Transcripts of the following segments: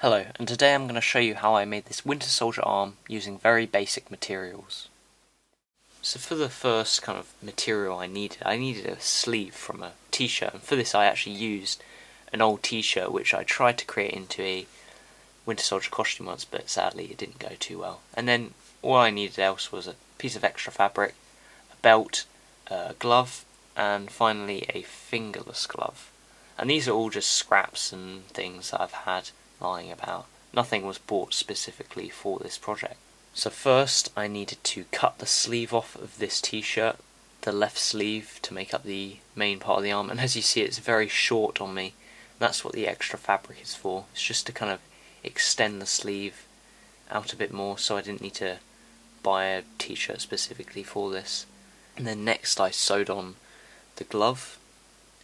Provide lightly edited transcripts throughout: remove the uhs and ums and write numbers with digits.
Hello, and today I'm going to show you how I made this Winter Soldier arm using very basic materials. So for the first kind of material I needed a sleeve from a t-shirt, and for this I actually used an old t-shirt which I tried to create into a Winter Soldier costume once, but sadly it didn't go too well. And then all I needed else was a piece of extra fabric, a belt, a glove, and finally a fingerless glove. And these are all just scraps and things that I've had lying about. Nothing was bought specifically for this project. So first I needed to cut the sleeve off of this t-shirt, the left sleeve, to make up the main part of the arm, and as you see it's very short on me. That's what the extra fabric is for. It's just to kind of extend the sleeve out a bit more, so I didn't need to buy a t-shirt specifically for this. And then next I sewed on the glove,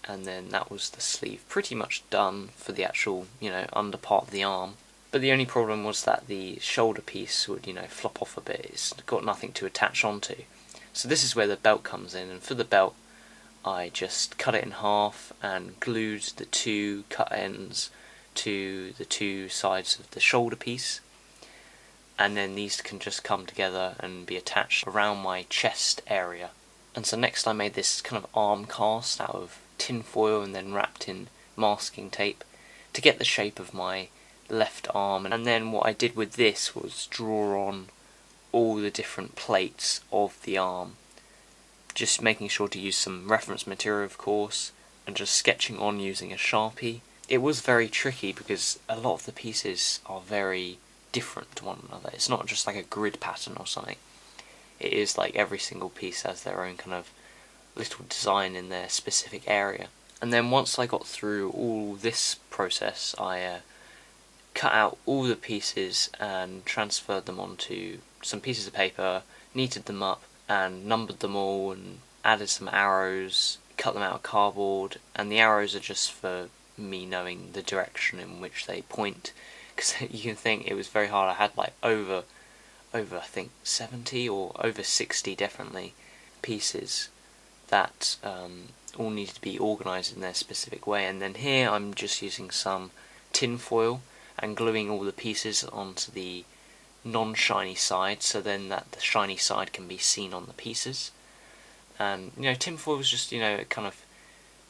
and then that was the sleeve pretty much done for the actual, under part of the arm. But the only problem was that the shoulder piece would, flop off a bit. It's got nothing to attach onto. So this is where the belt comes in, and for the belt I just cut it in half and glued the two cut ends to the two sides of the shoulder piece, and then these can just come together and be attached around my chest area. And so next I made this kind of arm cast out of tin foil and then wrapped in masking tape to get the shape of my left arm. And then what I did with this was draw on all the different plates of the arm, just making sure to use some reference material of course, and just sketching on using a Sharpie. It was very tricky because a lot of the pieces are very different to one another. It's not just like a grid pattern or something. It is like every single piece has their own kind of little design in their specific area. And then once I got through all this process, I cut out all the pieces and transferred them onto some pieces of paper, kneaded them up and numbered them all and added some arrows, cut them out of cardboard, and the arrows are just for me knowing the direction in which they point, because you can think it was very hard. I had like over I think 70 or over 60 definitely pieces that all needed to be organised in their specific way. And then here I'm just using some tin foil and gluing all the pieces onto the non-shiny side, so then that the shiny side can be seen on the pieces. And tin foil was just a kind of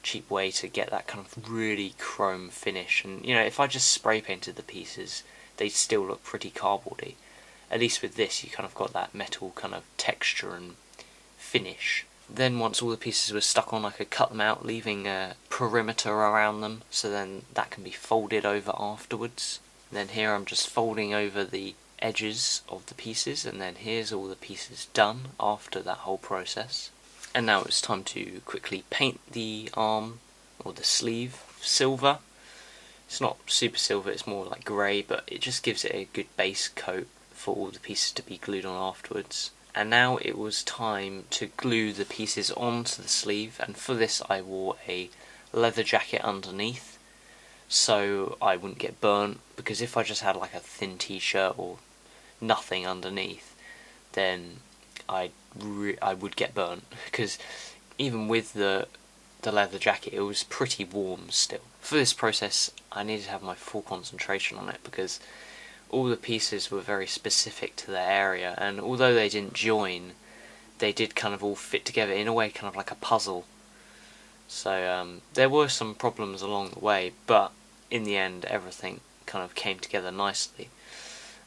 cheap way to get that kind of really chrome finish. And if I just spray painted the pieces, they'd still look pretty cardboardy. At least with this you kind of got that metal kind of texture and finish. Then once all the pieces were stuck on, I could cut them out, leaving a perimeter around them, so then that can be folded over afterwards. And then here I'm just folding over the edges of the pieces, and then here's all the pieces done after that whole process. And now it's time to quickly paint the arm, or the sleeve, silver. It's not super silver, it's more like grey, but it just gives it a good base coat for all the pieces to be glued on afterwards. And now it was time to glue the pieces onto the sleeve, and for this I wore a leather jacket underneath so I wouldn't get burnt, because if I just had like a thin t-shirt or nothing underneath, then I would get burnt, because even with the leather jacket it was pretty warm still. For this process I needed to have my full concentration on it, because all the pieces were very specific to their area, and although they didn't join, they did kind of all fit together in a way, kind of like a puzzle. So there were some problems along the way, but in the end everything kind of came together nicely.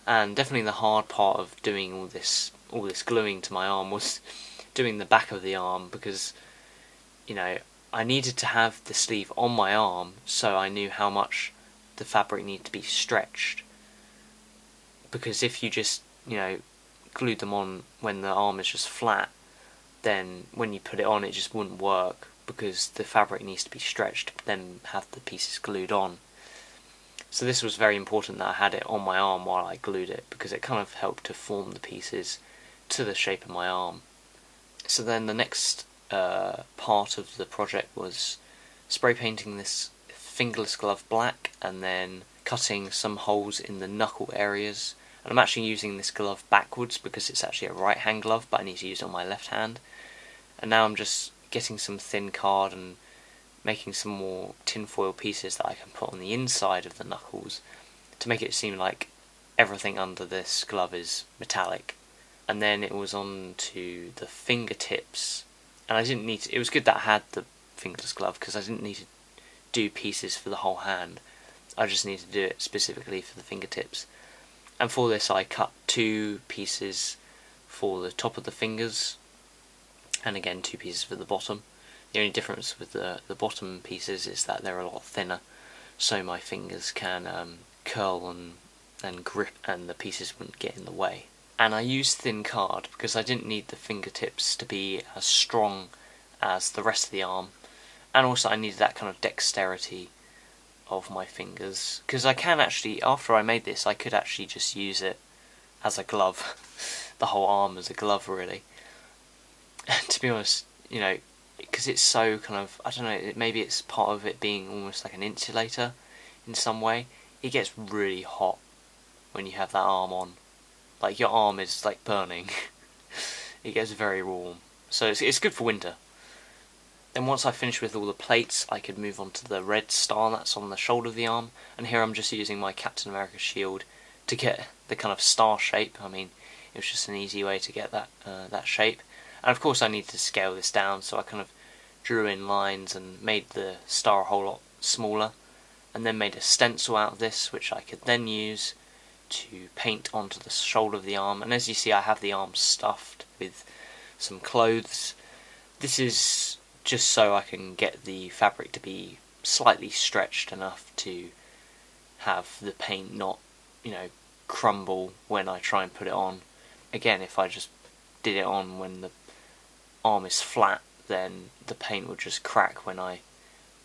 And definitely the hard part of doing all this gluing to my arm was doing the back of the arm, because I needed to have the sleeve on my arm so I knew how much the fabric needed to be stretched. Because if you just, glued them on when the arm is just flat, then when you put it on it just wouldn't work, because the fabric needs to be stretched to then have the pieces glued on. So this was very important that I had it on my arm while I glued it, because it kind of helped to form the pieces to the shape of my arm. So then the next part of the project was spray painting this fingerless glove black, and then cutting some holes in the knuckle areas. And I'm actually using this glove backwards because it's actually a right hand glove, but I need to use it on my left hand. And now I'm just getting some thin card and making some more tinfoil pieces that I can put on the inside of the knuckles, to make it seem like everything under this glove is metallic. And then it was on to the fingertips, and I didn't need to, it was good that I had the fingerless glove because I didn't need to do pieces for the whole hand. I just need to do it specifically for the fingertips. And for this I cut 2 pieces for the top of the fingers, and again 2 pieces for the bottom. The only difference with the bottom pieces is that they're a lot thinner, so my fingers can curl and grip, and the pieces wouldn't get in the way. And I used thin card because I didn't need the fingertips to be as strong as the rest of the arm, and also I needed that kind of dexterity of my fingers, because I can actually, after I made this, I could actually just use it as a glove, the whole arm as a glove really. And to be honest, you know, because it's so kind of, I don't know, maybe it's part of it being almost like an insulator in some way. It gets really hot when you have that arm on. Like, your arm is like burning. It gets very warm. So it's good for winter. Then once I finished with all the plates, I could move on to the red star that's on the shoulder of the arm. And here I'm just using my Captain America shield to get the kind of star shape. I mean, it was just an easy way to get that shape. And of course I needed to scale this down, so I kind of drew in lines and made the star a whole lot smaller, and then made a stencil out of this, which I could then use to paint onto the shoulder of the arm. And as you see, I have the arm stuffed with some clothes. This is just so I can get the fabric to be slightly stretched enough to have the paint not, you know, crumble when I try and put it on. Again, if I just did it on when the arm is flat, then the paint would just crack when I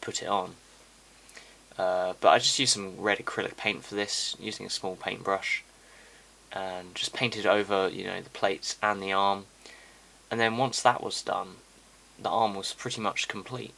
put it on. But I just used some red acrylic paint for this, using a small paintbrush, and just painted over, you know, the plates and the arm. And then once that was done, the arm was pretty much complete.